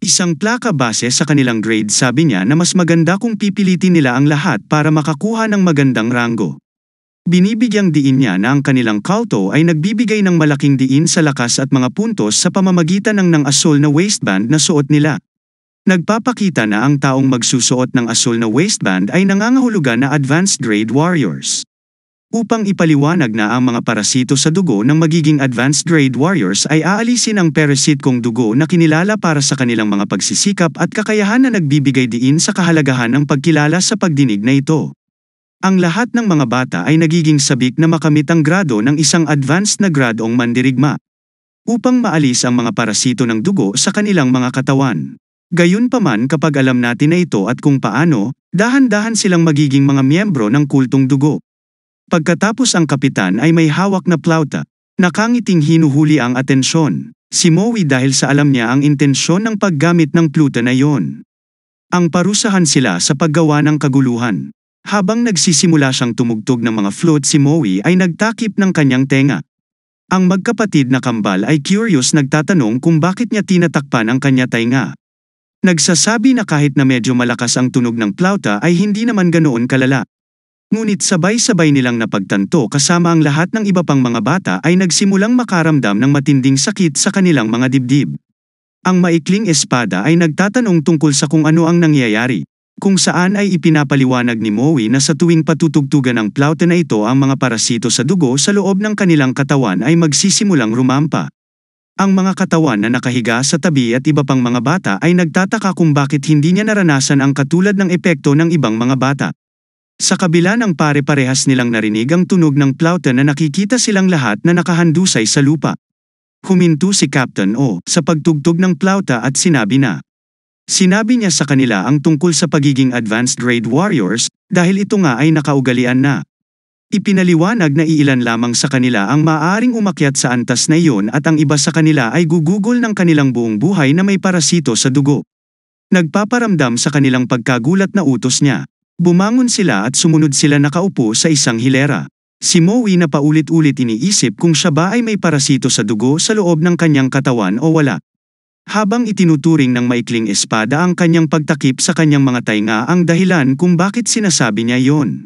Isang plaka base sa kanilang grade, sabi niya na mas maganda kung pipilitin nila ang lahat para makakuha ng magandang ranggo. Binibigyang diin niya na ang kanilang kalto ay nagbibigay ng malaking diin sa lakas at mga puntos sa pamamagitan ng asul na waistband na suot nila. Nagpapakita na ang taong magsusuot ng asul na waistband ay nangangahulugan na advanced grade warriors. Upang ipaliwanag na ang mga parasito sa dugo ng magiging advanced grade warriors ay aalisin ang parasitkong dugo na kinilala para sa kanilang mga pagsisikap at kakayahan na nagbibigay diin sa kahalagahan ng pagkilala sa pagdinig na ito. Ang lahat ng mga bata ay nagiging sabik na makamit ang grado ng isang advanced na gradong mandirigma upang maalis ang mga parasito ng dugo sa kanilang mga katawan. Gayunpaman, kapag alam natin na ito at kung paano, dahan-dahan silang magiging mga miyembro ng kultong dugo. Pagkatapos ang kapitan ay may hawak na plauta. Nakangiting hinuhuli ang atensyon si Moe dahil sa alam niya ang intensyon ng paggamit ng pluta na iyon. Ang parusahan sila sa paggawa ng kaguluhan. Habang nagsisimula siyang tumugtog ng mga flute, si Moe ay nagtakip ng kanyang tenga. Ang magkapatid na kambal ay curious, nagtatanong kung bakit niya tinatakpan ang kanya tainga. Nagsasabi na kahit na medyo malakas ang tunog ng plauta ay hindi naman ganoon kalala. Ngunit sabay-sabay nilang napagtanto kasama ang lahat ng iba pang mga bata ay nagsimulang makaramdam ng matinding sakit sa kanilang mga dibdib. Ang maikling espada ay nagtatanong tungkol sa kung ano ang nangyayari, kung saan ay ipinapaliwanag ni Moe na sa tuwing patutugtugan ng plauta na ito ang mga parasito sa dugo sa loob ng kanilang katawan ay magsisimulang rumampa. Ang mga katawan na nakahiga sa tabi at iba pang mga bata ay nagtataka kung bakit hindi niya naranasan ang katulad ng epekto ng ibang mga bata. Sa kabila ng pare-parehas nilang narinig ang tunog ng plauta na nakikita silang lahat na nakahandusay sa lupa. Huminto si Captain O sa pagtugtog ng plauta at sinabi niya sa kanila ang tungkol sa pagiging advanced grade warriors dahil ito nga ay nakaugalian na. Ipinaliwanag na iilan lamang sa kanila ang maaaring umakyat sa antas na iyon at ang iba sa kanila ay gugugol ng kanilang buong buhay na may parasito sa dugo. Nagpaparamdam sa kanilang pagkagulat na utos niya. Bumangon sila at sumunod sila nakaupo sa isang hilera. Si Moe na paulit-ulit iniisip kung siya ba ay may parasito sa dugo sa loob ng kanyang katawan o wala. Habang itinuturing ng maikling espada ang kanyang pagtakip sa kanyang mga tainga ang dahilan kung bakit sinasabi niya iyon.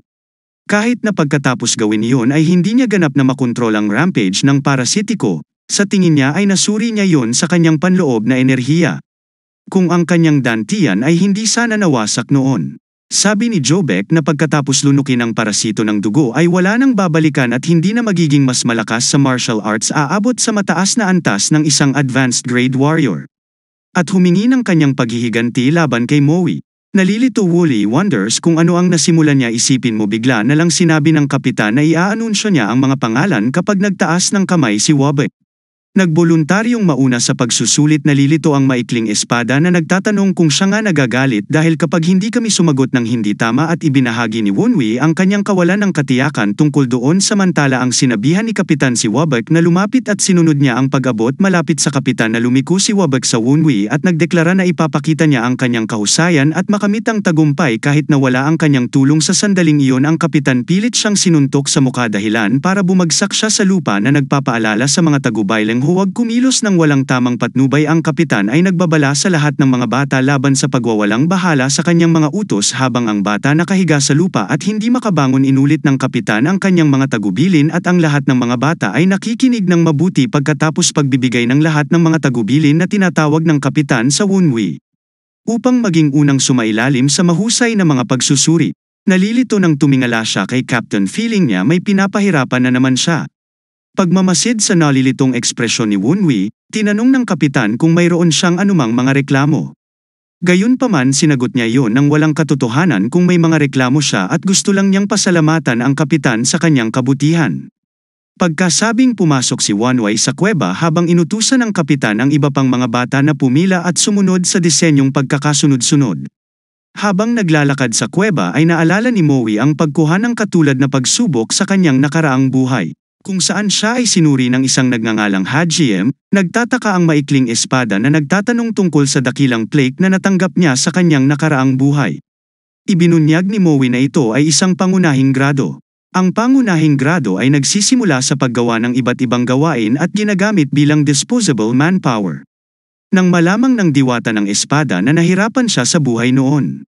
Kahit na pagkatapos gawin iyon ay hindi niya ganap na makontrol ang rampage ng parasitiko, sa tingin niya ay nasuri niya iyon sa kanyang panloob na enerhiya. Kung ang kanyang dantian ay hindi sana nawasak noon. Sabi ni Jobek na pagkatapos lunukin ang parasito ng dugo ay wala nang babalikan at hindi na magiging mas malakas sa martial arts aabot sa mataas na antas ng isang advanced grade warrior. At humingi ng kanyang paghihiganti laban kay Moe. Nalilito Wooly wonders kung ano ang nasimulan niya. Isipin mo, bigla na lang sinabi ng kapitan na iaanunsyo niya ang mga pangalan kapag nagtaas ng kamay si Wobek. Nagboluntaryong mauna sa pagsusulit. Nalilito ang maikling espada na nagtatanong kung siya nga nagagalit dahil kapag hindi kami sumagot ng hindi tama at ibinahagi ni Wunwi ang kanyang kawalan ng katiyakan tungkol doon, samantala ang sinabihan ni Kapitan si Wobek na lumapit at sinunod niya ang pag-abot malapit sa kapitan na lumiko si Wobek sa Wunwi at nagdeklara na ipapakita niya ang kanyang kahusayan at makamit ang tagumpay kahit na wala ang kanyang tulong. Sa sandaling iyon ang kapitan pilit siyang sinuntok sa mukha dahilan para bumagsak siya sa lupa na nagpapaalala sa mga tagubayleng huwag kumilos ng walang tamang patnubay. Ang kapitan ay nagbabala sa lahat ng mga bata laban sa pagwawalang bahala sa kanyang mga utos habang ang bata nakahiga sa lupa at hindi makabangon. Inulit ng kapitan ang kanyang mga tagubilin at ang lahat ng mga bata ay nakikinig ng mabuti. Pagkatapos pagbibigay ng lahat ng mga tagubilin na tinatawag ng kapitan sa Wunwi upang maging unang sumailalim sa mahusay na mga pagsusuri. Nalilito nang tumingala siya kay Captain, feeling niya may pinapahirapan na naman siya. Pagmamasid sa nalilitong ekspresyon ni Wunwi, tinanong ng kapitan kung mayroon siyang anumang mga reklamo. Gayunpaman sinagot niya iyon ng walang katotohanan kung may mga reklamo siya at gusto lang niyang pasalamatan ang kapitan sa kanyang kabutihan. Pagkasabing pumasok si Wanway sa kuweba habang inutusan ng kapitan ang iba pang mga bata na pumila at sumunod sa disenyong pagkakasunod-sunod. Habang naglalakad sa kuweba ay naalala ni Moe ang pagkuha ng katulad na pagsubok sa kanyang nakaraang buhay, kung saan siya ay sinuri ng isang nagngangalang Hajiem. Nagtataka ang maikling espada na nagtatanong tungkol sa dakilang plague na natanggap niya sa kanyang nakaraang buhay. Ibinunyag ni Moe na ito ay isang pangunahing grado. Ang pangunahing grado ay nagsisimula sa paggawa ng iba't ibang gawain at ginagamit bilang disposable manpower. Nang malamang ng diwata ng espada na nahirapan siya sa buhay noon.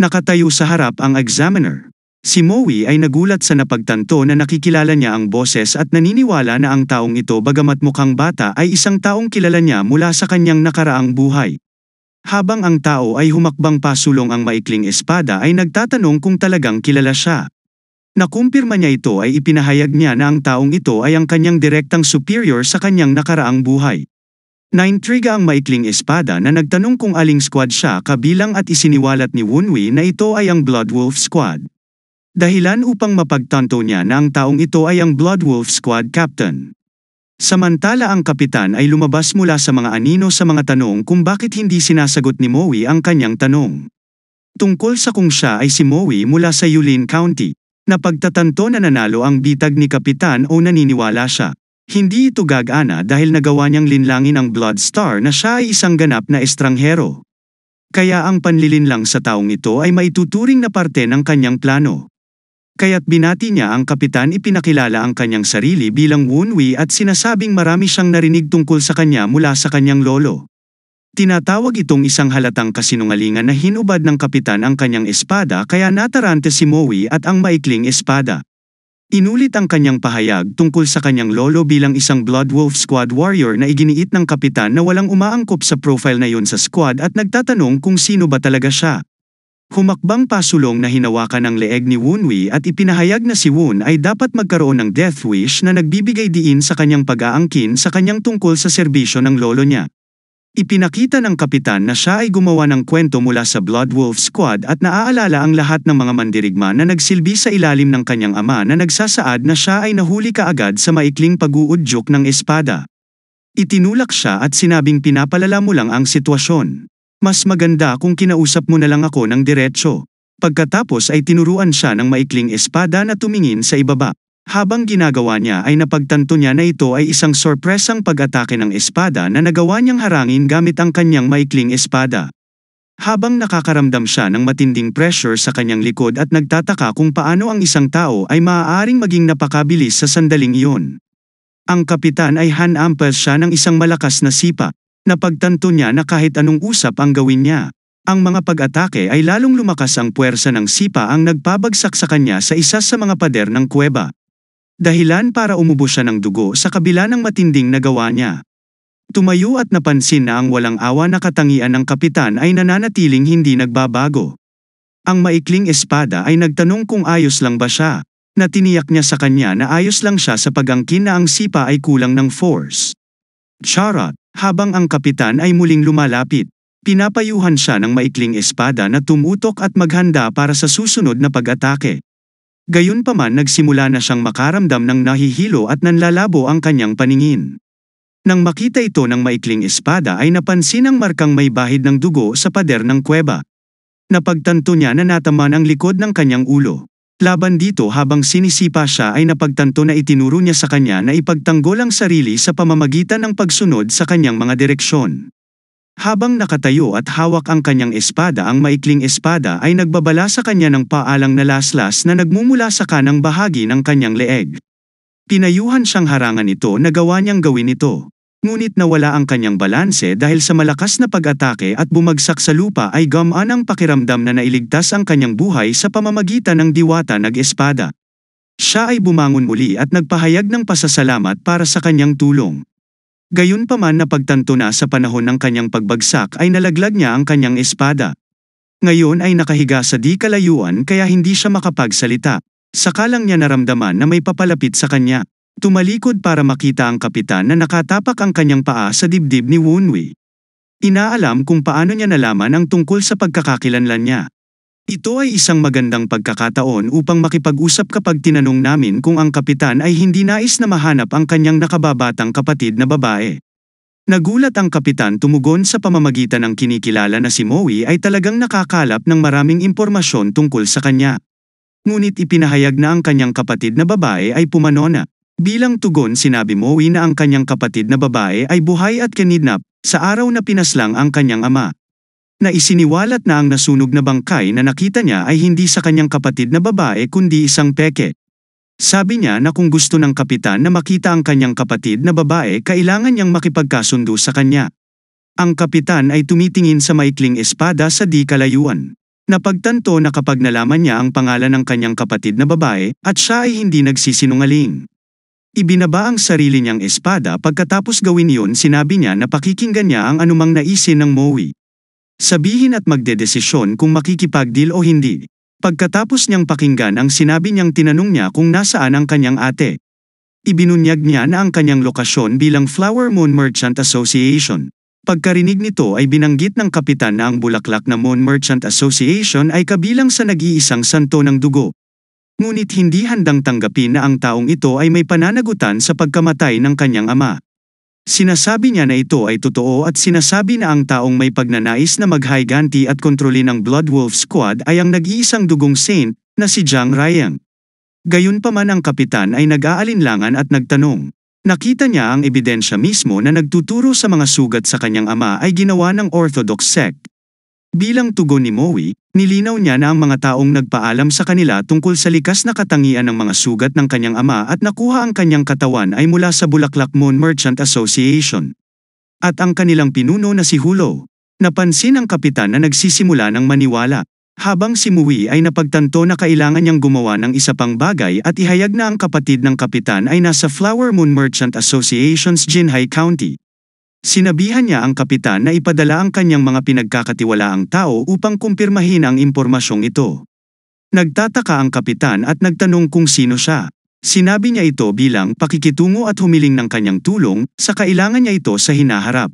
Nakatayo sa harap ang examiner. Si Moe ay nagulat sa napagtanto na nakikilala niya ang boses at naniniwala na ang taong ito bagamat mukhang bata ay isang taong kilala niya mula sa kanyang nakaraang buhay. Habang ang tao ay humakbang pasulong ang maikling espada ay nagtatanong kung talagang kilala siya. Nakumpirma niya ito ay ipinahayag niya na ang taong ito ay ang kanyang direktang superior sa kanyang nakaraang buhay. Naintriga ang maikling espada na nagtanong kung aling squad siya kabilang at isiniwalat ni Wunwi na ito ay ang Bloodwolf Squad. Dahilan upang mapagtanto niya na ang taong ito ay ang Bloodwolf Squad Captain. Samantala ang kapitan ay lumabas mula sa mga anino sa mga tanong kung bakit hindi sinasagot ni Moe ang kanyang tanong. Tungkol sa kung siya ay si Moe mula sa Yulin County, napagtatanto na nanalo ang bitag ni kapitan o naniniwala siya. Hindi ito gagana dahil nagawa niyang linlangin ang Blood Star na siya ay isang ganap na estranghero. Kaya ang panlilinlang sa taong ito ay maituturing na parte ng kanyang plano. Kaya't binati niya ang kapitan, ipinakilala ang kanyang sarili bilang Wunwi at sinasabing marami siyang narinig tungkol sa kanya mula sa kanyang lolo. Tinatawag itong isang halatang kasinungalingan na hinubad ng kapitan ang kanyang espada kaya natarante si Moe at ang maikling espada. Inulit ang kanyang pahayag tungkol sa kanyang lolo bilang isang Bloodwolf Squad warrior na iginiit ng kapitan na walang umaangkop sa profile na yun sa squad at nagtatanong kung sino ba talaga siya. Humakbang pasulong na hinawakan ang leeg ni Wunwi at ipinahayag na si Wun ay dapat magkaroon ng death wish na nagbibigay diin sa kanyang pag-aangkin sa kanyang tungkol sa serbisyo ng lolo niya. Ipinakita ng kapitan na siya ay gumawa ng kwento mula sa Bloodwolf Squad at naaalala ang lahat ng mga mandirigma na nagsilbi sa ilalim ng kanyang ama na nagsasaad na siya ay nahuli kaagad sa maikling pag-uudyok ng espada. Itinulak siya at sinabing pinapalala mo lang ang sitwasyon. Mas maganda kung kinausap mo na lang ako ng diretsyo. Pagkatapos ay tinuruan siya ng maikling espada na tumingin sa ibaba. Habang ginagawa niya ay napagtanto niya na ito ay isang sorpresang pag-atake ng espada na nagawa niyang harangin gamit ang kanyang maikling espada. Habang nakakaramdam siya ng matinding pressure sa kanyang likod at nagtataka kung paano ang isang tao ay maaaring maging napakabilis sa sandaling iyon. Ang kapitan ay hanampas siya ng isang malakas na sipa. Napagtanto niya na kahit anong usap ang gawin niya, ang mga pag-atake ay lalong lumakas ang puwersa ng sipa ang nagpabagsak sa kanya sa isa sa mga pader ng kuweba. Dahilan para umubo siya ng dugo sa kabila ng matinding nagawa niya. Tumayo at napansin na ang walang awa na katangian ng kapitan ay nananatiling hindi nagbabago. Ang maikling espada ay nagtanong kung ayos lang ba siya, na tiniyak niya sa kanya na ayos lang siya sa pag-angkin na ang sipa ay kulang ng force. Charot! Habang ang kapitan ay muling lumalapit, pinapayuhan siya ng maikling espada na tumutok at maghanda para sa susunod na pag-atake. Gayunpaman nagsimula na siyang makaramdam ng nahihilo at nanlalabo ang kanyang paningin. Nang makita ito ng maikling espada ay napansin ang markang may bahid ng dugo sa pader ng kuweba. Napagtanto niya na nataman ang likod ng kanyang ulo. Laban dito habang sinisipa siya ay napagtanto na itinuro niya sa kanya na ipagtanggol ang sarili sa pamamagitan ng pagsunod sa kanyang mga direksyon. Habang nakatayo at hawak ang kanyang espada, ang maikling espada ay nagbabala sa kanya ng paalang na laslas na nagmumula sa kanang bahagi ng kanyang leeg. Pinayuhan siyang harangan ito na gawa niyang gawin ito. Ngunit nawala ang kanyang balanse dahil sa malakas na pag-atake at bumagsak sa lupa ay gumaan ang pakiramdam na nailigtas ang kanyang buhay sa pamamagitan ng diwata nag-espada. Siya ay bumangon muli at nagpahayag ng pasasalamat para sa kanyang tulong. Gayunpaman napagtanto na sa panahon ng kanyang pagbagsak ay nalaglag niya ang kanyang espada. Ngayon ay nakahiga sa di kalayuan kaya hindi siya makapagsalita. Saka lang niya naramdaman na may papalapit sa kanya. Tumalikod para makita ang kapitan na nakatapak ang kanyang paa sa dibdib ni Wunwi. Inaalam kung paano niya nalaman ang tungkol sa pagkakakilanlan niya. Ito ay isang magandang pagkakataon upang makipag-usap kapag tinanong namin kung ang kapitan ay hindi nais na mahanap ang kanyang nakababatang kapatid na babae. Nagulat ang kapitan, tumugon sa pamamagitan ng kinikilala na si Moe ay talagang nakakalap ng maraming impormasyon tungkol sa kanya. Ngunit ipinahayag na ang kanyang kapatid na babae ay pumanona. Bilang tugon sinabi Moe na ang kanyang kapatid na babae ay buhay at kinidnap sa araw na pinaslang ang kanyang ama. Na isiniwalat na ang nasunog na bangkay na nakita niya ay hindi sa kanyang kapatid na babae kundi isang peke. Sabi niya na kung gusto ng kapitan na makita ang kanyang kapatid na babae kailangan niyang makipagkasundo sa kanya. Ang kapitan ay tumitingin sa maikling espada sa di kalayuan. Napagtanto na kapag nalaman niya ang pangalan ng kanyang kapatid na babae, at siya ay hindi nagsisinungaling. Ibinaba ang sarili niyang espada pagkatapos gawin iyon sinabi niya na pakikinggan niya ang anumang naisin ng Moe. Sabihin at magdedesisyon kung makikipagdeal o hindi. Pagkatapos niyang pakinggan ang sinabi niyang tinanong niya kung nasaan ang kanyang ate. Ibinunyag niya na ang kanyang lokasyon bilang Flower Moon Merchant Association. Pagkarinig nito ay binanggit ng kapitan na ang bulaklak na Moon Merchant Association ay kabilang sa nag-iisang santo ng dugo. Ngunit hindi handang tanggapin na ang taong ito ay may pananagutan sa pagkamatay ng kanyang ama. Sinasabi niya na ito ay totoo at sinasabi na ang taong may pagnanais na maghiganti at kontrolin ang Blood Wolf Squad ay ang nag-iisang dugong saint na si Zhang Rayang. Gayunpaman ang kapitan ay nag-aalinlangan at nagtanong. Nakita niya ang ebidensya mismo na nagtuturo sa mga sugat sa kanyang ama ay ginawa ng Orthodox sect. Bilang tugon ni Moe, nilinaw niya na ang mga taong nagpaalam sa kanila tungkol sa likas na katangian ng mga sugat ng kanyang ama at nakuha ang kanyang katawan ay mula sa Bulaklak Moon Merchant Association. At ang kanilang pinuno na si Hulo. Napansin ng kapitan na nagsisimula ng maniwala. Habang si Moe ay napagtanto na kailangan niyang gumawa ng isa pang bagay at ihayag na ang kapatid ng kapitan ay nasa Flower Moon Merchant Association's Jinhai County. Sinabihan niya ang kapitan na ipadala ang kanyang mga pinagkakatiwalaang tao upang kumpirmahin ang impormasyong ito. Nagtataka ang kapitan at nagtanong kung sino siya. Sinabi niya ito bilang pakikitungo at humiling ng kanyang tulong sa kailangan niya ito sa hinaharap.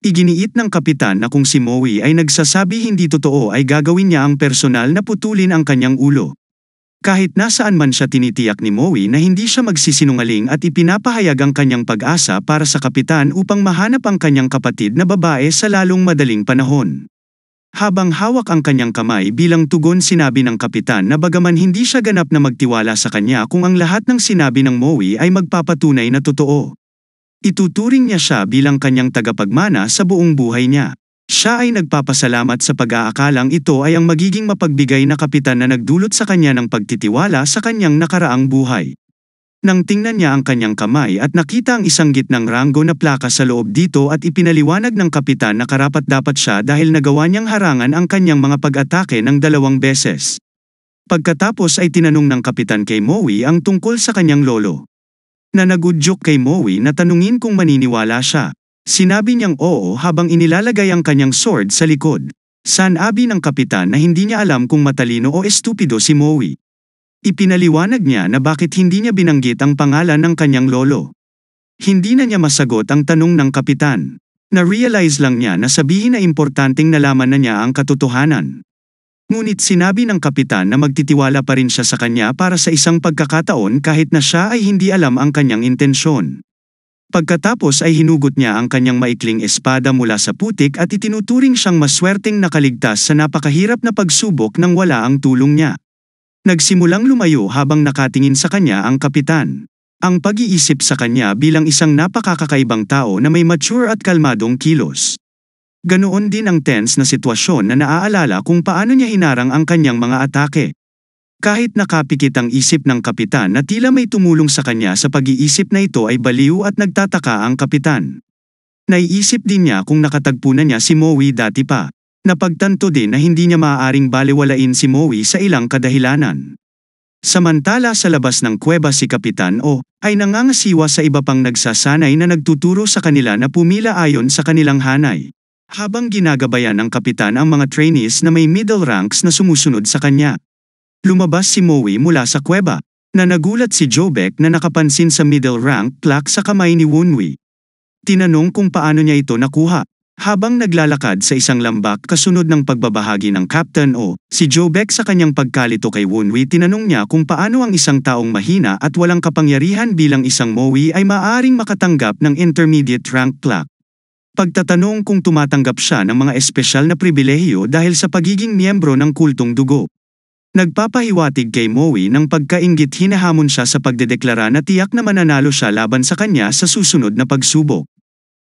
Iginiit ng kapitan na kung si Moe ay nagsasabi hindi totoo ay gagawin niya ang personal na putulin ang kanyang ulo. Kahit nasaan man siya tinitiyak ni Moe na hindi siya magsisinungaling at ipinapahayag ang kanyang pag-asa para sa kapitan upang mahanap ang kanyang kapatid na babae sa lalong madaling panahon. Habang hawak ang kanyang kamay bilang tugon sinabi ng kapitan na bagaman hindi siya ganap na magtiwala sa kanya kung ang lahat ng sinabi ng Moe ay magpapatunay na totoo. Ituturing niya siya bilang kanyang tagapagmana sa buong buhay niya. Siya ay nagpapasalamat sa pag-aakalang ito ay ang magiging mapagbigay na kapitan na nagdulot sa kanya ng pagtitiwala sa kanyang nakaraang buhay. Nang tingnan niya ang kanyang kamay at nakita ang isang gitnang ranggo na plaka sa loob dito at ipinaliwanag ng kapitan na karapat-dapat siya dahil nagawa niyang harangan ang kanyang mga pag-atake ng 2 beses. Pagkatapos ay tinanong ng kapitan kay Moe ang tungkol sa kanyang lolo. Na nagudyok kay Moe na tanungin kung maniniwala siya. Sinabi niyang oo habang inilalagay ang kanyang sword sa likod. Sanabi ng kapitan na hindi niya alam kung matalino o estupido si Moe. Ipinaliwanag niya na bakit hindi niya binanggit ang pangalan ng kanyang lolo. Hindi na niya masagot ang tanong ng kapitan. Na-realize lang niya na sabihin na importanteng nalaman na niya ang katotohanan. Ngunit sinabi ng kapitan na magtitiwala pa rin siya sa kanya para sa isang pagkakataon kahit na siya ay hindi alam ang kanyang intensyon. Pagkatapos ay hinugot niya ang kanyang maikling espada mula sa putik at itinuturing siyang maswerteng nakaligtas sa napakahirap na pagsubok nang wala ang tulong niya. Nagsimulang lumayo habang nakatingin sa kanya ang kapitan. Ang pag-iisip sa kanya bilang isang napakakakaibang tao na may mature at kalmadong kilos. Ganoon din ang tense na sitwasyon na naaalala kung paano niya hinarang ang kanyang mga atake. Kahit nakapikit ang isip ng kapitan na tila may tumulong sa kanya sa pag-iisip na ito ay baliw at nagtataka ang kapitan. Naiisip din niya kung nakatagpo na niya si Moe dati pa. Napagtanto din na hindi niya maaaring balewalain si Moe sa ilang kadahilanan. Samantala sa labas ng kuweba si Kapitan O ay nangangasiwa sa iba pang nagsasanay na nagtuturo sa kanila na pumila ayon sa kanilang hanay. Habang ginagabayan ng kapitan ang mga trainees na may middle ranks na sumusunod sa kanya. Lumabas si Moe mula sa kuweba, na nagulat si Jobek na nakapansin sa middle rank plaque sa kamay ni Wunwi. Tinanong kung paano niya ito nakuha. Habang naglalakad sa isang lambak kasunod ng pagbabahagi ng Captain O, si Jobek sa kanyang pagkalito kay Wunwi tinanong niya kung paano ang isang taong mahina at walang kapangyarihan bilang isang Moe ay maaaring makatanggap ng intermediate rank plaque. Pagtatanong kung tumatanggap siya ng mga espesyal na pribilehiyo dahil sa pagiging miyembro ng kultong dugo. Nagpapahiwatig kay Moe ng pagkainggit hinahamon siya sa pagdedeklara na tiyak na mananalo siya laban sa kanya sa susunod na pagsubok.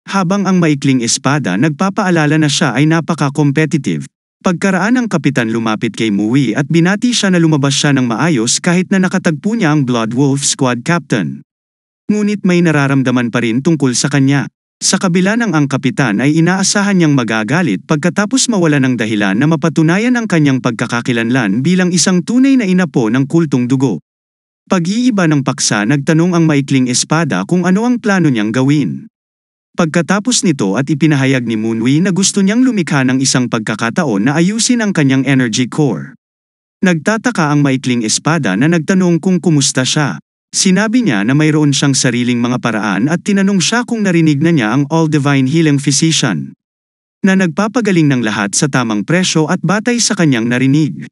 Habang ang maikling espada nagpapaalala na siya ay napaka-competitive. Pagkaraan ng kapitan lumapit kay Moe at binati siya na lumabas siya ng maayos kahit na nakatagpo niya ang Blood Wolf Squad Captain. Ngunit may nararamdaman pa rin tungkol sa kanya. Sa kabila ng ang kapitan ay inaasahan niyang magagalit pagkatapos mawala ng dahilan na mapatunayan ang kanyang pagkakakilanlan bilang isang tunay na inapo ng kultong dugo. Pag-iiba ng paksa, nagtanong ang maikling espada kung ano ang plano niyang gawin. Pagkatapos nito at ipinahayag ni Moonwee na gusto niyang lumikha ng isang pagkakataon na ayusin ang kanyang energy core. Nagtataka ang maikling espada na nagtanong kung kumusta siya. Sinabi niya na mayroon siyang sariling mga paraan at tinanong siya kung narinig na niya ang All-Divine Healing Physician, na nagpapagaling ng lahat sa tamang presyo at batay sa kanyang narinig.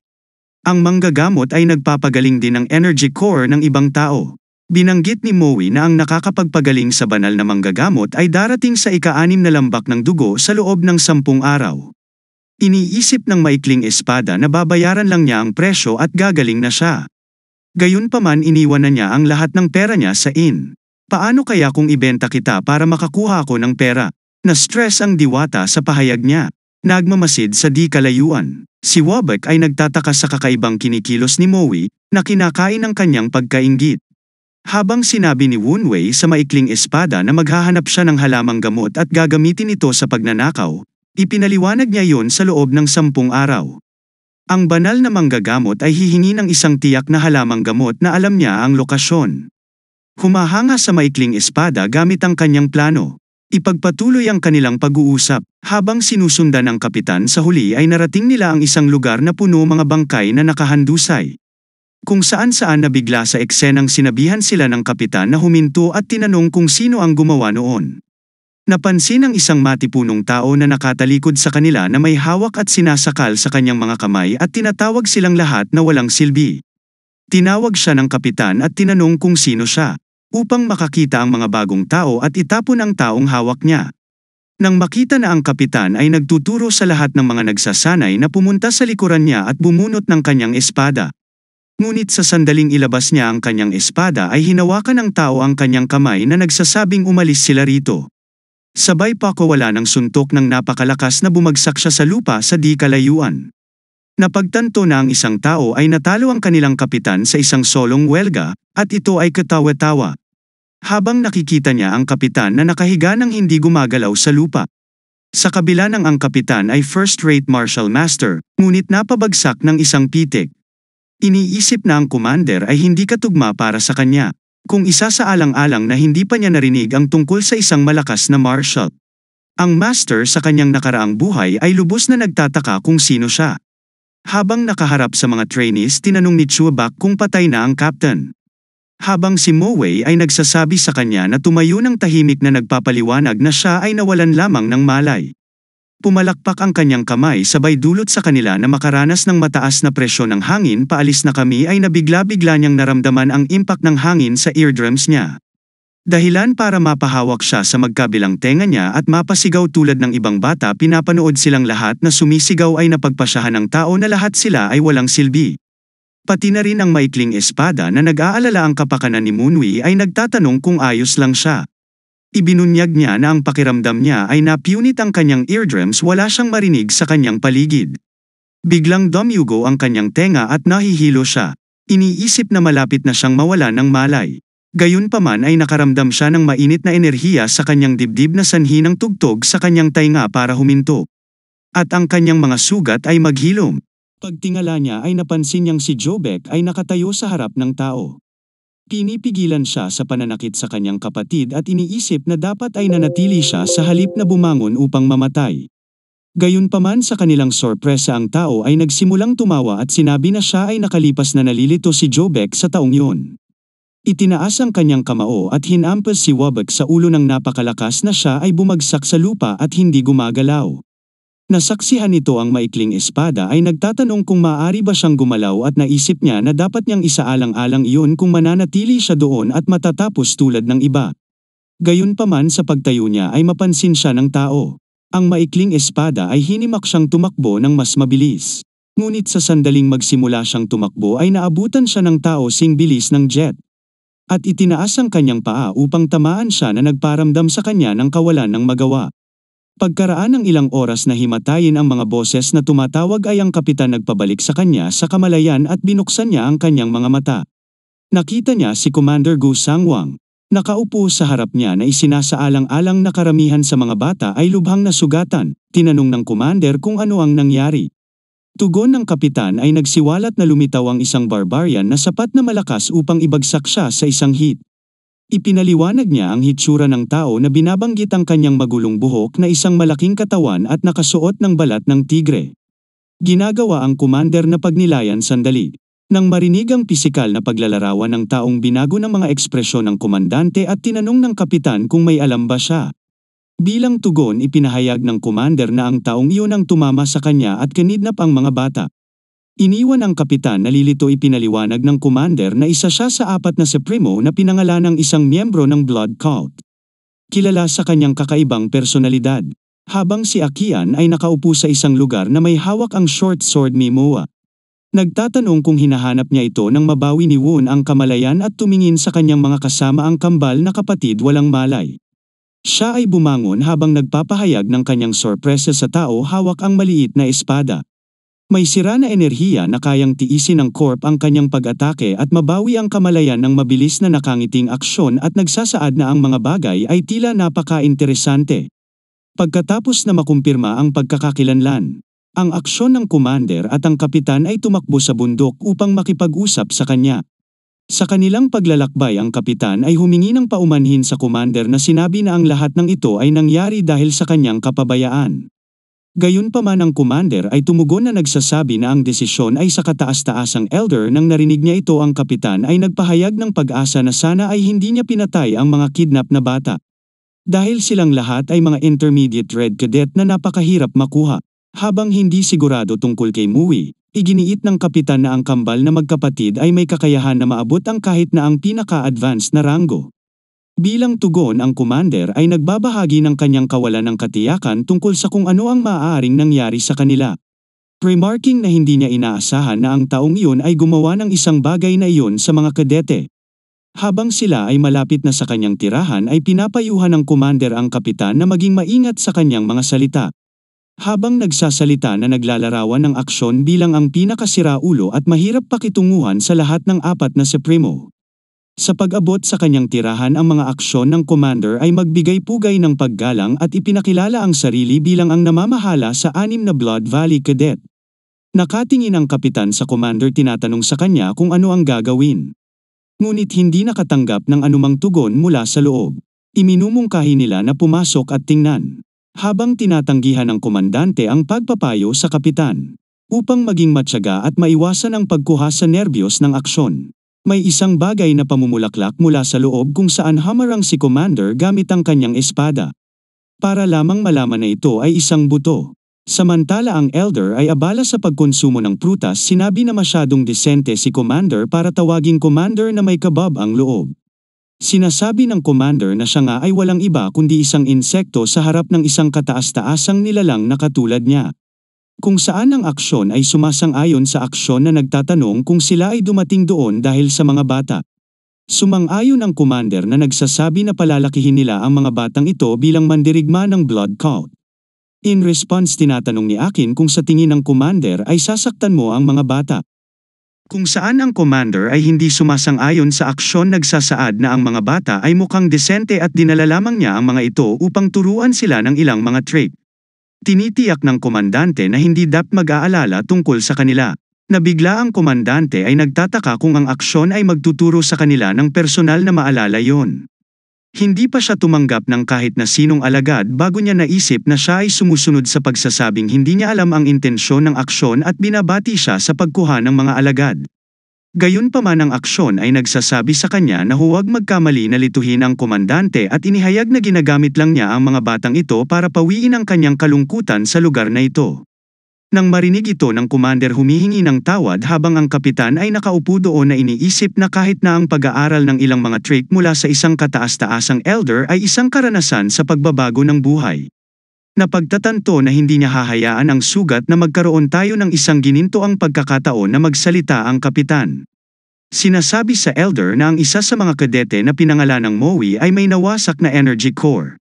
Ang manggagamot ay nagpapagaling din ng energy core ng ibang tao. Binanggit ni Moe na ang nakakapagpagaling sa banal na manggagamot ay darating sa ika-6 na lambak ng dugo sa loob ng 10 araw. Iniisip ng maikling espada na babayaran lang niya ang presyo at gagaling na siya. Gayunpaman, iniwan na niya ang lahat ng pera niya sa inn. Paano kaya kung ibenta kita para makakuha ako ng pera? Na-stress ang diwata sa pahayag niya. Nagmamasid sa di kalayuan. Si Wabek ay nagtataka sa kakaibang kinikilos ni Moe na kinakain ng kanyang pagkainggit. Habang sinabi ni Wunwei sa maikling espada na maghahanap siya ng halamang gamot at gagamitin ito sa pagnanakaw, ipinaliwanag niya yon sa loob ng 10 araw. Ang banal na manggagamot ay hihingi ng isang tiyak na halamang gamot na alam niya ang lokasyon. Humahanga sa maikling espada gamit ang kanyang plano. Ipagpatuloy ang kanilang pag-uusap. Habang sinusundan ng kapitan, sa huli ay narating nila ang isang lugar na puno mga bangkay na nakahandusay. Kung saan-saan nabigla sa eksenang sinabihan sila ng kapitan na huminto at tinanong kung sino ang gumawa noon. Napansin ang isang matipunong tao na nakatalikod sa kanila na may hawak at sinasakal sa kanyang mga kamay at tinatawag silang lahat na walang silbi. Tinawag siya ng kapitan at tinanong kung sino siya, upang makakita ang mga bagong tao at itapon ang taong hawak niya. Nang makita na ang kapitan ay nagtuturo sa lahat ng mga nagsasanay na pumunta sa likuran niya at bumunot ng kanyang espada. Ngunit sa sandaling ilabas niya ang kanyang espada ay hinawakan ng tao ang kanyang kamay na nagsasabing umalis sila rito. Sabay pa wala ng suntok ng napakalakas na bumagsak siya sa lupa sa di kalayuan. Napagtanto na ang isang tao ay natalo ang kanilang kapitan sa isang solong welga, at ito ay katawa-tawa. Habang nakikita niya ang kapitan na nakahiga ng hindi gumagalaw sa lupa. Sa kabila ng ang kapitan ay first-rate martial master, ngunit napabagsak ng isang pitik. Iniisip na ang commander ay hindi katugma para sa kanya, kung isa sa alang-alang na hindi pa niya narinig ang tungkol sa isang malakas na martial. Ang master sa kanyang nakaraang buhay ay lubos na nagtataka kung sino siya. Habang nakaharap sa mga trainees, tinanong ni Chuabak kung patay na ang captain. Habang si Moe ay nagsasabi sa kanya na tumayo ng tahimik na nagpapaliwanag na siya ay nawalan lamang ng malay. Pumalakpak ang kanyang kamay sabay dulot sa kanila na makaranas ng mataas na presyon ng hangin. Paalis na kami ay nabigla-bigla niyang naramdaman ang impact ng hangin sa eardrums niya. Dahilan para mapahawak siya sa magkabilang tenga niya at mapasigaw tulad ng ibang bata. Pinapanood silang lahat na sumisigaw ay napagpasyahan ng tao na lahat sila ay walang silbi. Pati na rin ang maikling espada na nag-aalala ang kapakanan ni Moonwee ay nagtatanong kung ayos lang siya. Ibinunyag niya na ang pakiramdam niya ay napiunit ang kanyang eardrums, wala siyang marinig sa kanyang paligid. Biglang dumyugo ang kanyang tenga at nahihilo siya. Iniisip na malapit na siyang mawala ng malay. Gayunpaman ay nakaramdam siya ng mainit na enerhiya sa kanyang dibdib na sanhi ng tugtog sa kanyang tainga para huminto. At ang kanyang mga sugat ay maghilom. Pagtingala niya ay napansin niyang si Jobek ay nakatayo sa harap ng tao. Pinipigilan siya sa pananakit sa kanyang kapatid at iniisip na dapat ay nanatili siya sa halip na bumangon upang mamatay. Gayunpaman, sa kanilang sorpresa, ang tao ay nagsimulang tumawa at sinabi na siya ay nakalipas na nalilito si Jobek sa taong yun. Itinaas ang kanyang kamao at hinampas si Wabek sa ulo ng napakalakas na siya ay bumagsak sa lupa at hindi gumagalaw. Nasaksihan nito ang maikling espada ay nagtatanong kung maaari ba siyang gumalaw at naisip niya na dapat niyang isaalang-alang iyon kung mananatili siya doon at matatapos tulad ng iba. Gayunpaman, sa pagtayo niya ay mapansin siya ng tao. Ang maikling espada ay hinimak siyang tumakbo ng mas mabilis. Ngunit sa sandaling magsimula siyang tumakbo ay naabutan siya ng tao sing bilis ng jet. At itinaas ang kanyang paa upang tamaan siya na nagparamdam sa kanya ng kawalan ng magawa. Pagkaraan ng ilang oras na himatayin ang mga boses na tumatawag ay ang kapitan nagpabalik sa kanya sa kamalayan at binuksan niya ang kanyang mga mata. Nakita niya si Commander Gu Sangwang. Nakaupo sa harap niya na isinasaalang-alang na karamihan sa mga bata ay lubhang nasugatan. Tinanong ng commander kung ano ang nangyari. Tugon ng kapitan ay nagsiwalat na lumitaw ang isang barbarian na sapat na malakas upang ibagsak siya sa isang hit. Ipinaliwanag niya ang hitsura ng tao na binabanggit ang kanyang magulong buhok na isang malaking katawan at nakasuot ng balat ng tigre. Ginagawa ang commander na pagnilayan sandali. Nang marinig ang pisikal na paglalarawan ng taong binago ng mga ekspresyon ng komandante at tinanong ng kapitan kung may alam ba siya. Bilang tugon ipinahayag ng commander na ang taong iyon ang tumama sa kanya at kinidnap ang mga bata. Iniwan ang kapitan na lilito ipinaliwanag ng commander na isa siya sa 4 na Supremo na pinangalan ng isang miyembro ng Blood Cult. Kilala sa kanyang kakaibang personalidad. Habang si Akian ay nakaupo sa isang lugar na may hawak ang short sword ni Moa. Nagtatanong kung hinahanap niya ito nang mabawi ni Won ang kamalayan at tumingin sa kanyang mga kasama ang kambal na kapatid walang malay. Siya ay bumangon habang nagpapahayag ng kanyang sorpresa sa tao hawak ang maliit na espada. May sira na enerhiya na kayang tiisin ng corp ang kanyang pag-atake at mabawi ang kamalayan ng mabilis na nakangiting aksyon at nagsasaad na ang mga bagay ay tila napaka-interesante. Pagkatapos na makumpirma ang pagkakakilanlan, ang aksyon ng commander at ang kapitan ay tumakbo sa bundok upang makipag-usap sa kanya. Sa kanilang paglalakbay ang kapitan ay humingi ng paumanhin sa commander na sinabi na ang lahat ng ito ay nangyari dahil sa kanyang kapabayaan. Gayunpaman ang commander ay tumugon na nagsasabi na ang desisyon ay sa kataas-taasang elder nang narinig niya ito ang kapitan ay nagpahayag ng pag-asa na sana ay hindi niya pinatay ang mga kidnap na bata. Dahil silang lahat ay mga intermediate red cadet na napakahirap makuha. Habang hindi sigurado tungkol kay Mui, iginiit ng kapitan na ang kambal na magkapatid ay may kakayahan na maabot ang kahit na ang pinaka-advanced na ranggo. Bilang tugon ang commander ay nagbabahagi ng kanyang kawalan ng katiyakan tungkol sa kung ano ang maaaring nangyari sa kanila. Remarking na hindi niya inaasahan na ang taong iyon ay gumawa ng isang bagay na iyon sa mga kadete. Habang sila ay malapit na sa kanyang tirahan ay pinapayuhan ng commander ang kapitan na maging maingat sa kanyang mga salita. Habang nagsasalita na naglalarawan ng aksyon bilang ang pinakasiraulo at mahirap pakitunguhan sa lahat ng 4 na Supremo. Sa pag-abot sa kanyang tirahan ang mga aksyon ng commander ay magbigay-pugay ng paggalang at ipinakilala ang sarili bilang ang namamahala sa 6 na Blood Valley Cadet. Nakatingin ang kapitan sa commander tinatanong sa kanya kung ano ang gagawin. Ngunit hindi nakatanggap ng anumang tugon mula sa loob. Iminumungkahi nila na pumasok at tingnan. Habang tinatanggihan ng komandante ang pagpapayo sa kapitan. Upang maging matyaga at maiwasan ang pagkuha sa nerbiyos ng aksyon. May isang bagay na pamumulaklak mula sa loob kung saan hamarang si commander gamit ang kanyang espada. Para lamang malaman na ito ay isang buto. Samantala ang elder ay abala sa pagkonsumo ng prutas sinabi na masyadong desente si commander para tawaging commander na may kabab ang loob. Sinasabi ng commander na siya nga ay walang iba kundi isang insekto sa harap ng isang kataas-taasang nilalang na katulad niya. Kung saan ang aksyon ay sumasang-ayon sa aksyon na nagtatanong kung sila ay dumating doon dahil sa mga bata. Sumang-ayon ang commander na nagsasabi na palalakihin nila ang mga batang ito bilang mandirigma ng Blood Cult. In response tinatanong ni Akin kung sa tingin ng commander ay sasaktan mo ang mga bata. Kung saan ang commander ay hindi sumasang-ayon sa aksyon nagsasaad na ang mga bata ay mukhang desente at dinala lamang niya ang mga ito upang turuan sila ng ilang mga trick. Tinitiyak ng komandante na hindi dapat mag-aalala tungkol sa kanila. Nabigla ang komandante ay nagtataka kung ang aksyon ay magtuturo sa kanila ng personal na maalala yon. Hindi pa siya tumanggap ng kahit na sinong alagad bago niya naisip na siya ay sumusunod sa pagsasabing hindi niya alam ang intensyon ng aksyon at binabati siya sa pagkuha ng mga alagad. Gayunpaman ang aksyon ay nagsasabi sa kanya na huwag magkamali na lituhin ang komandante at inihayag na ginagamit lang niya ang mga batang ito para pawiin ang kanyang kalungkutan sa lugar na ito. Nang marinig ito ng commander humihingi ng tawad habang ang kapitan ay nakaupo doon na iniisip na kahit na ang pag-aaral ng ilang mga trick mula sa isang kataas-taasang elder ay isang karanasan sa pagbabago ng buhay. Napagtatanto na hindi niya hahayaan ang sugat na magkaroon tayo ng isang ginintoang pagkakataon na magsalita ang kapitan. Sinasabi sa elder na ang isa sa mga kadete na pinangalan ng Moe ay may nawasak na energy core.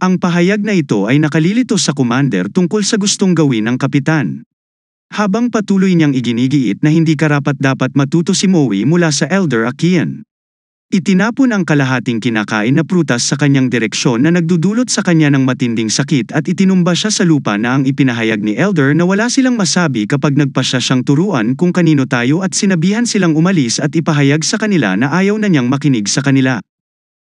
Ang pahayag na ito ay nakalilito sa commander tungkol sa gustong gawin ng kapitan. Habang patuloy niyang iginigiit na hindi karapat-dapat matuto si Moe mula sa elder Akian. Itinapon ang kalahating kinakain na prutas sa kanyang direksyon na nagdudulot sa kanya ng matinding sakit at itinumba siya sa lupa na ang ipinahayag ni Elder na wala silang masabi kapag nagpasya siyang turuan kung kanino tayo at sinabihan silang umalis at ipahayag sa kanila na ayaw na niyang makinig sa kanila.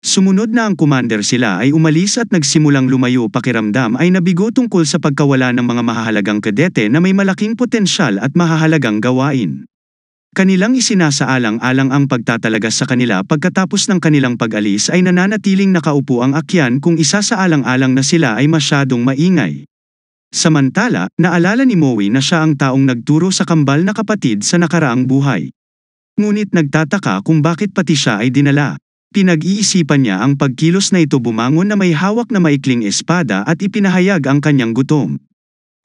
Sumunod na ang commander sila ay umalis at nagsimulang lumayo pakiramdam ay nabigo tungkol sa pagkawala ng mga mahahalagang kadete na may malaking potensyal at mahahalagang gawain. Kanilang isinasaalang-alang ang pagtatalaga sa kanila pagkatapos ng kanilang pag-alis ay nananatiling nakaupo ang akyan kung isasaalang-alang na sila ay masyadong maingay. Samantala, naalala ni Moe na siya ang taong nagturo sa kambal na kapatid sa nakaraang buhay. Ngunit nagtataka kung bakit pati siya ay dinala. Pinag-iisipan niya ang pagkilos na ito bumangon na may hawak na maikling espada at ipinahayag ang kanyang gutom.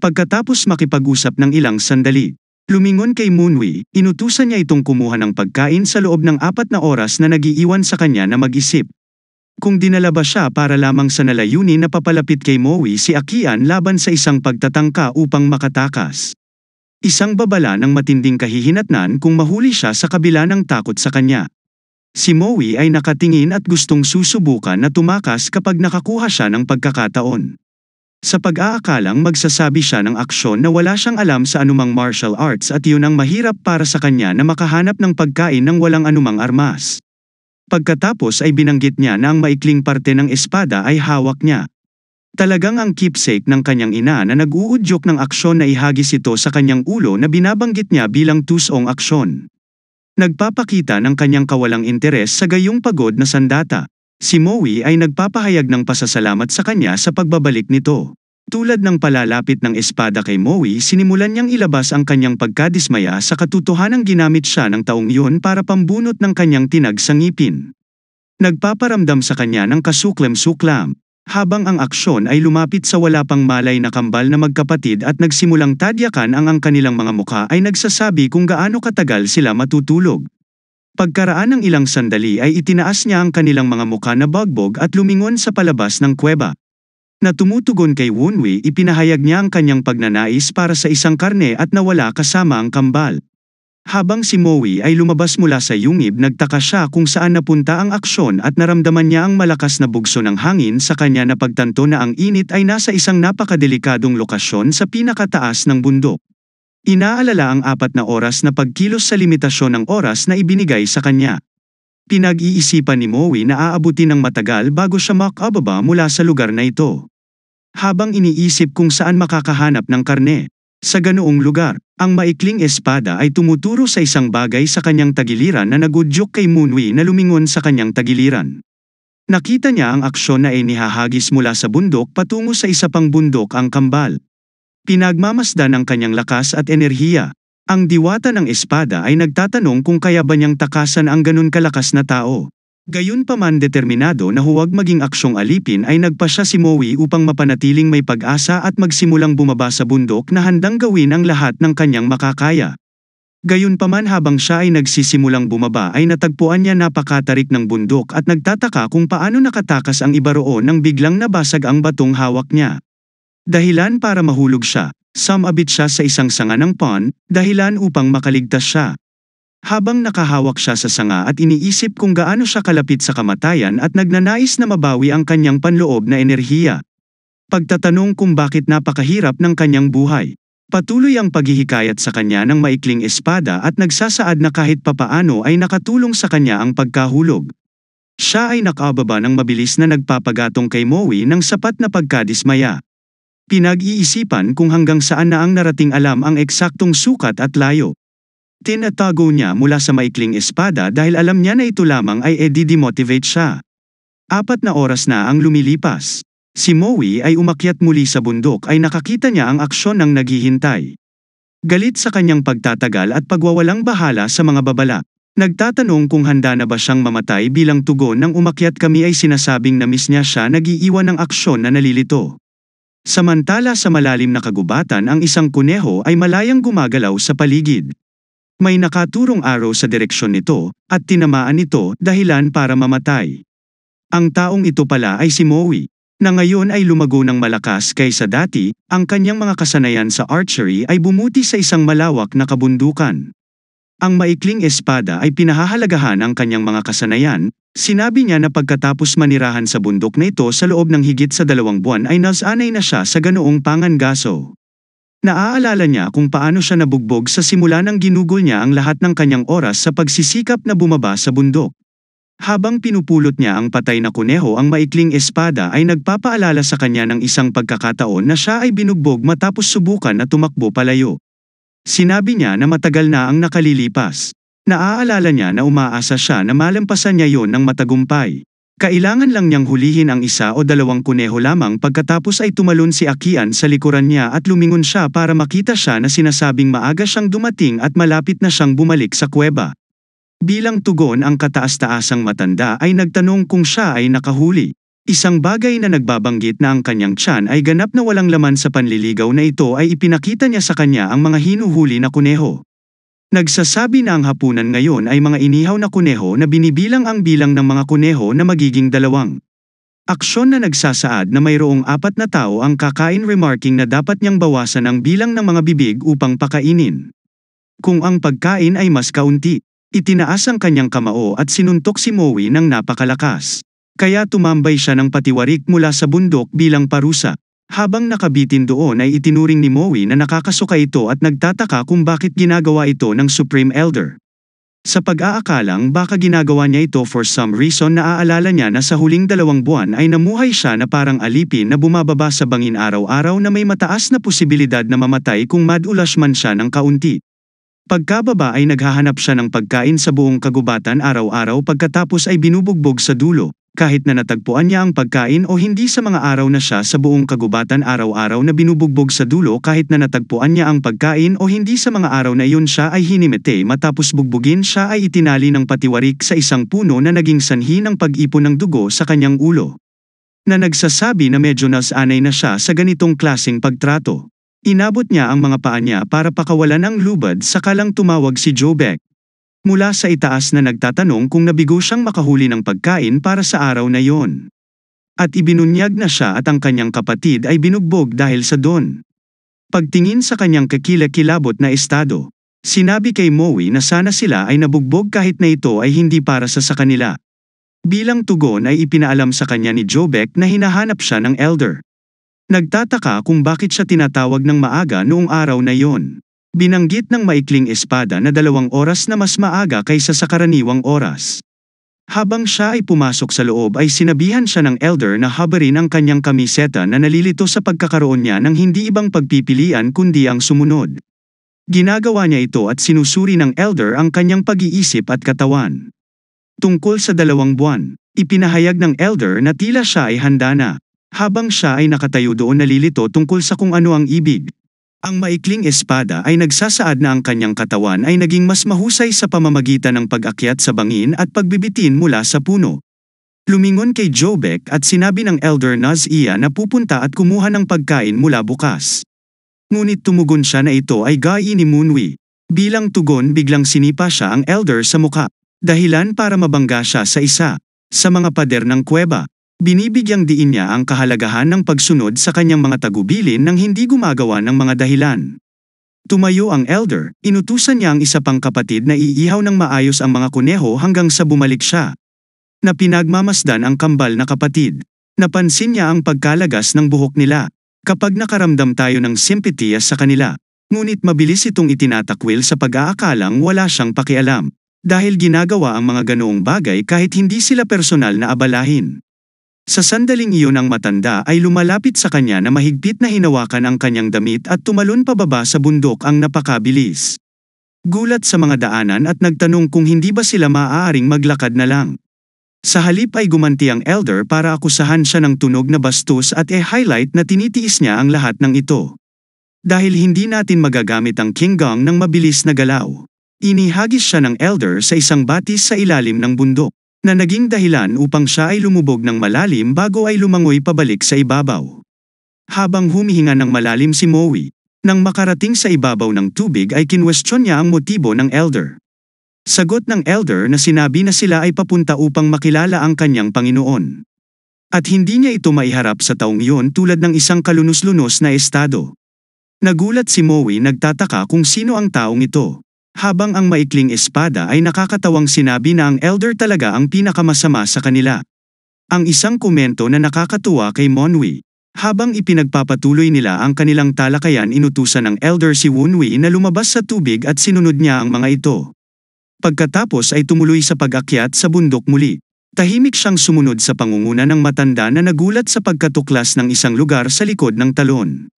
Pagkatapos makipag-usap ng ilang sandali, lumingon kay Moonwi, inutusan niya itong kumuha ng pagkain sa loob ng 4 na oras na nagiiwan sa kanya na mag-isip. Kung dinala ba siya para lamang sa nalayunin na papalapit kay Moe si Akian laban sa isang pagtatangka upang makatakas. Isang babala ng matinding kahihinatnan kung mahuli siya sa kabila ng takot sa kanya. Si Moe ay nakatingin at gustong susubukan na tumakas kapag nakakuha siya ng pagkakataon. Sa pag-aakalang magsasabi siya ng aksyon na wala siyang alam sa anumang martial arts at yun ang mahirap para sa kanya na makahanap ng pagkain ng walang anumang armas. Pagkatapos ay binanggit niya na ang maikling parte ng espada ay hawak niya. Talagang ang keepsake ng kanyang ina na nag-uudyok ng aksyon na ihagis ito sa kanyang ulo na binabanggit niya bilang tusong aksyon. Nagpapakita ng kanyang kawalang interes sa gayong pagod na sandata. Si Moe ay nagpapahayag ng pasasalamat sa kanya sa pagbabalik nito. Tulad ng palalapit ng espada kay Moe, sinimulan niyang ilabas ang kanyang pagkadismaya sa katotohanang ginamit siya ng taong yun para pambunot ng kanyang tinag sa ngipin. Nagpaparamdam sa kanya ng kasuklam-suklam, habang ang aksyon ay lumapit sa wala pang malay na kambal na magkapatid at nagsimulang tadyakan ang kanilang mga mukha ay nagsasabi kung gaano katagal sila matutulog. Pagkaraan ng ilang sandali ay itinaas niya ang kanilang mga mukha na bagbog at lumingon sa palabas ng kuweba. Na tumutugon kay Wunwi, ipinahayag niya ang kanyang pagnanais para sa isang karne at nawala kasama ang kambal. Habang si Moe ay lumabas mula sa yungib, nagtaka siya kung saan napunta ang aksyon at naramdaman niya ang malakas na bugso ng hangin sa kanya na pagtanto na ang init ay nasa isang napakadelikadong lokasyon sa pinakataas ng bundok. Inaalala ang 4 na oras na pagkilos sa limitasyon ng oras na ibinigay sa kanya. Pinag-iisipan ni Moe na aabutin ng matagal bago siya makababa mula sa lugar na ito. Habang iniisip kung saan makakahanap ng karne, sa ganoong lugar, ang maikling espada ay tumuturo sa isang bagay sa kanyang tagiliran na nagudyok kay Moonwi na lumingon sa kanyang tagiliran. Nakita niya ang aksyon na inihahagis mula sa bundok patungo sa isa pang bundok ang kambal. Pinagmamasdan ang kanyang lakas at enerhiya. Ang diwata ng espada ay nagtatanong kung kaya ba niyang takasan ang ganun kalakas na tao. Gayunpaman determinado na huwag maging aksyong alipin ay nagpasya si Moe upang mapanatiling may pag-asa at magsimulang bumaba sa bundok na handang gawin ang lahat ng kanyang makakaya. Gayunpaman habang siya ay nagsisimulang bumaba ay natagpuan niya napakatarik ng bundok at nagtataka kung paano nakatakas ang iba roon nang biglang nabasag ang batong hawak niya. Dahilan para mahulog siya, sumabit siya sa isang sanga ng pond, dahilan upang makaligtas siya. Habang nakahawak siya sa sanga at iniisip kung gaano siya kalapit sa kamatayan at nagnanais na mabawi ang kanyang panloob na enerhiya. Pagtatanong kung bakit napakahirap ng kanyang buhay. Patuloy ang paghihikayat sa kanya ng maikling espada at nagsasaad na kahit papaano ay nakatulong sa kanya ang pagkahulog. Siya ay nakababa ng mabilis na nagpapagatong kay Moe ng sapat na pagkadismaya. Pinag-iisipan kung hanggang saan na ang narating alam ang eksaktong sukat at layo. Tinatago niya mula sa maikling espada dahil alam niya na ito lamang ay demotivate siya. 4 na oras na ang lumilipas. Si Moe ay umakyat muli sa bundok ay nakakita niya ang aksyon ng naghihintay. Galit sa kanyang pagtatagal at pagwawalang bahala sa mga babala. Nagtatanong kung handa na ba siyang mamatay bilang tugon ng umakyat kami ay sinasabing na miss niya siya nag-iiwan ng aksyon na nalilito. Samantala sa malalim na kagubatan ang isang kuneho ay malayang gumagalaw sa paligid. May nakaturong araw sa direksyon nito, at tinamaan ito dahilan para mamatay. Ang taong ito pala ay si Moe, na ngayon ay lumago ng malakas kaysa dati, ang kanyang mga kasanayan sa archery ay bumuti sa isang malawak na kabundukan. Ang maikling espada ay pinahahalagahan ang kanyang mga kasanayan. Sinabi niya na pagkatapos manirahan sa bundok na ito sa loob ng higit sa 2 buwan ay nasanay na siya sa ganoong pangangaso. Naaalala niya kung paano siya nabugbog sa simula nang ginugol niya ang lahat ng kanyang oras sa pagsisikap na bumaba sa bundok. Habang pinupulot niya ang patay na kuneho, ang maikling espada ay nagpapaalala sa kanya ng isang pagkakataon na siya ay binugbog matapos subukan na tumakbo palayo. Sinabi niya na matagal na ang nakalilipas. Naaalala niya na umaasa siya na malampasan niya yon ng matagumpay. Kailangan lang niyang hulihin ang 1 o 2 kuneho lamang. Pagkatapos ay tumalon si Akian sa likuran niya at lumingon siya para makita siya na sinasabing maaga siyang dumating at malapit na siyang bumalik sa kuweba. Bilang tugon, ang kataas-taasang matanda ay nagtanong kung siya ay nakahuli. Isang bagay na nagbabanggit na ang kanyang tiyan ay ganap na walang laman. Sa panliligaw na ito ay ipinakita niya sa kanya ang mga hinuhuli na kuneho. Nagsasabi na ang hapunan ngayon ay mga inihaw na kuneho na binibilang ang bilang ng mga kuneho na magiging 2. Aksyon na nagsasaad na mayroong 4 na tao ang kakain, remarking na dapat niyang bawasan ang bilang ng mga bibig upang pakainin. Kung ang pagkain ay mas kaunti, itinaas ang kanyang kamao at sinuntok si Moe ng napakalakas. Kaya tumambay siya ng patiwarik mula sa bundok bilang parusa. Habang nakabitin doon ay itinuring ni Moe na nakakasuka ito at nagtataka kung bakit ginagawa ito ng Supreme Elder. Sa pag-aakalang baka ginagawa niya ito for some reason, naaalala niya na sa huling 2 buwan ay namuhay siya na parang alipin na bumababa sa bangin araw-araw na may mataas na posibilidad na mamatay kung madulas man siya ng kaunti. Pagkababa ay naghahanap siya ng pagkain sa buong kagubatan araw-araw, pagkatapos ay binubugbog sa dulo. Kahit na natagpuan niya ang pagkain o hindi, sa mga araw na siya sa buong kagubatan araw-araw na binubugbog sa dulo, kahit na natagpuan niya ang pagkain o hindi, sa mga araw na iyon siya ay hinimete. Matapos bugbugin, siya ay itinali ng patiwarik sa isang puno na naging sanhi ng pag-ipon ng dugo sa kanyang ulo. Na nagsasabi na medyo nasanay na siya sa ganitong klaseng pagtrato. Inabot niya ang mga paa niya para pakawalan ang lubad, sakalang tumawag si Jobek mula sa itaas na nagtatanong kung nabigo siyang makahuli ng pagkain para sa araw na yon. At ibinunyag na siya at ang kanyang kapatid ay binugbog dahil sa don. Pagtingin sa kanyang kakilakilabot na estado, sinabi kay Moe na sana sila ay nabugbog kahit na ito ay hindi para sa kanila. Bilang tugon ay ipinaalam sa kanya ni Jobek na hinahanap siya ng elder. Nagtataka kung bakit siya tinatawag ng maaga noong araw na yon. Binanggit ng maikling espada na 2 oras na mas maaga kaysa sa karaniwang oras. Habang siya ay pumasok sa loob ay sinabihan siya ng elder na habarin ang kanyang kamiseta na nalilito sa pagkakaroon niya ng hindi ibang pagpipilian kundi ang sumunod. Ginagawa niya ito at sinusuri ng elder ang kanyang pag-iisip at katawan. Tungkol sa 2 buwan, ipinahayag ng elder na tila siya ay handa na. Habang siya ay nakatayo doon nalilito tungkol sa kung ano ang ibig, ang maikling espada ay nagsasaad na ang kanyang katawan ay naging mas mahusay sa pamamagitan ng pag-akyat sa bangin at pagbibitin mula sa puno. Lumingon kay Jobek at sinabi ng elder na siya na pupunta at kumuha ng pagkain mula bukas. Ngunit tumugon siya na ito ay gai ni Moonwi. Bilang tugon, biglang sinipa siya ang elder sa muka, dahilan para mabangga siya sa isa sa mga pader ng kuweba. Binibigyang diin niya ang kahalagahan ng pagsunod sa kanyang mga tagubilin nang hindi gumagawa ng mga dahilan. Tumayo ang elder, inutusan niya ang isa pang kapatid na iihaw ng maayos ang mga kuneho hanggang sa bumalik siya. Na pinagmamasdan ang kambal na kapatid. Napansin niya ang pagkalagas ng buhok nila. Kapag nakaramdam tayo ng simpatiya sa kanila, ngunit mabilis itong itinatakwil sa pag-aakalang wala siyang pakialam. Dahil ginagawa ang mga ganoong bagay kahit hindi sila personal na abalahin. Sa sandaling iyon ang matanda ay lumalapit sa kanya na mahigpit na hinawakan ang kanyang damit at tumalon pababa sa bundok ang napakabilis. Gulat sa mga daanan at nagtanong kung hindi ba sila maaaring maglakad na lang. Sa halip ay gumanti ang elder para akusahan siya ng tunog na bastos at i-highlight na tinitiis niya ang lahat ng ito. Dahil hindi natin magagamit ang King Gong ng mabilis na galaw. Inihagis siya ng elder sa isang batis sa ilalim ng bundok, na naging dahilan upang siya ay lumubog ng malalim bago ay lumangoy pabalik sa ibabaw. Habang humihinga ng malalim si Moe, nang makarating sa ibabaw ng tubig ay kinwestiyon niya ang motibo ng elder. Sagot ng elder na sinabi na sila ay papunta upang makilala ang kanyang Panginoon. At hindi niya ito maiharap sa taong iyon tulad ng isang kalunos-lunos na estado. Nagulat si Moe, nagtataka kung sino ang taong ito. Habang ang maikling espada ay nakakatawang sinabi na ang elder talaga ang pinakamasama sa kanila. Ang isang komento na nakakatuwa kay Monwi. Habang ipinagpapatuloy nila ang kanilang talakayan, inutusan ng elder si Wunwi na lumabas sa tubig at sinunod niya ang mga ito. Pagkatapos ay tumuloy sa pag-akyat sa bundok muli. Tahimik siyang sumunod sa pangunguna ng matanda na nagulat sa pagkatuklas ng isang lugar sa likod ng talon.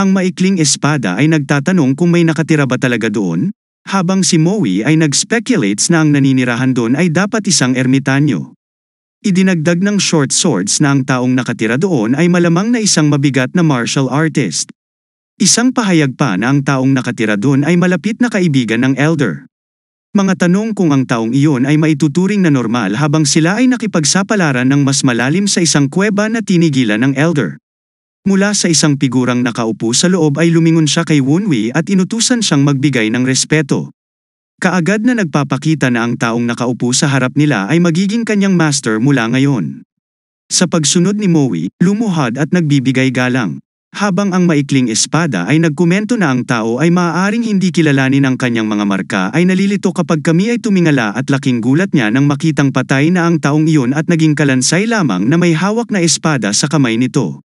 Ang maikling espada ay nagtatanong kung may nakatira ba talaga doon, habang si Moe ay nag-speculates na ang naninirahan doon ay dapat isang ermitanyo. Idinagdag ng short swords na ang taong nakatira doon ay malamang na isang mabigat na martial artist. Isang pahayag pa na ang taong nakatira doon ay malapit na kaibigan ng elder. Mga tanong kung ang taong iyon ay maituturing na normal habang sila ay nakipagsapalaran ng mas malalim sa isang kuweba na tinigilan ng elder. Mula sa isang figurang nakaupo sa loob ay lumingon siya kay Wunwi at inutusan siyang magbigay ng respeto. Kaagad na nagpapakita na ang taong nakaupo sa harap nila ay magiging kanyang master mula ngayon. Sa pagsunod ni Moe, lumuhod at nagbibigay galang. Habang ang maikling espada ay nagkomento na ang tao ay maaaring hindi kilalanin ang kanyang mga marka, ay nalilito kapag kami ay tumingala at laking gulat niya nang makitang patay na ang taong iyon at naging kalansay lamang na may hawak na espada sa kamay nito.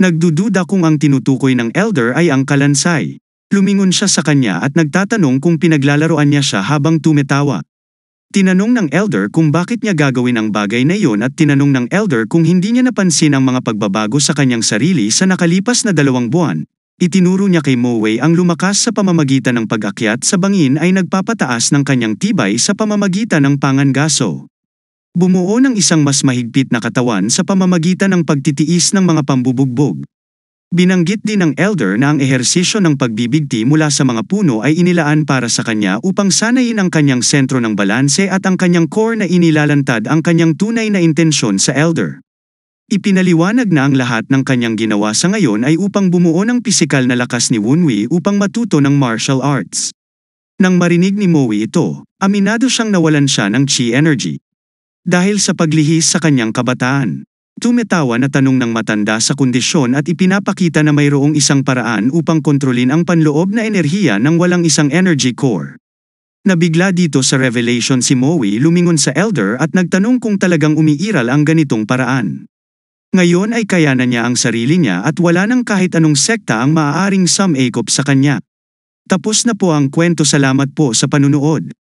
Nagdududa kung ang tinutukoy ng elder ay ang kalansay. Lumingon siya sa kanya at nagtatanong kung pinaglalaroan niya siya habang tumetawa. Tinanong ng elder kung bakit niya gagawin ang bagay na iyon at tinanong ng elder kung hindi niya napansin ang mga pagbabago sa kanyang sarili sa nakalipas na 2 buwan. Itinuro niya kay Moe ang lumakas sa pamamagitan ng pag-akyat sa bangin ay nagpapataas ng kanyang tibay sa pamamagitan ng pangangaso. Bumuo ng isang mas mahigpit na katawan sa pamamagitan ng pagtitiis ng mga pambubugbog. Binanggit din ng elder na ang ehersisyo ng pagbibigti mula sa mga puno ay inilaan para sa kanya upang sanayin ang kanyang sentro ng balanse at ang kanyang core na inilalantad ang kanyang tunay na intensyon sa elder. Ipinaliwanag na ang lahat ng kanyang ginawa sa ngayon ay upang bumuo ng pisikal na lakas ni Wunwi upang matuto ng martial arts. Nang marinig ni Moe ito, aminado siyang nawalan siya ng chi energy. Dahil sa paglihis sa kanyang kabataan. Tumetawa na tanong ng matanda sa kondisyon at ipinapakita na mayroong isang paraan upang kontrolin ang panloob na enerhiya ng walang isang energy core. Nabigla dito sa revelation si Moe, lumingon sa elder at nagtanong kung talagang umiiral ang ganitong paraan. Ngayon ay kayanan niya ang sarili niya at wala nang kahit anong sekta ang maaaring sumakop sa kanya. Tapos na po ang kwento, salamat po sa panunood.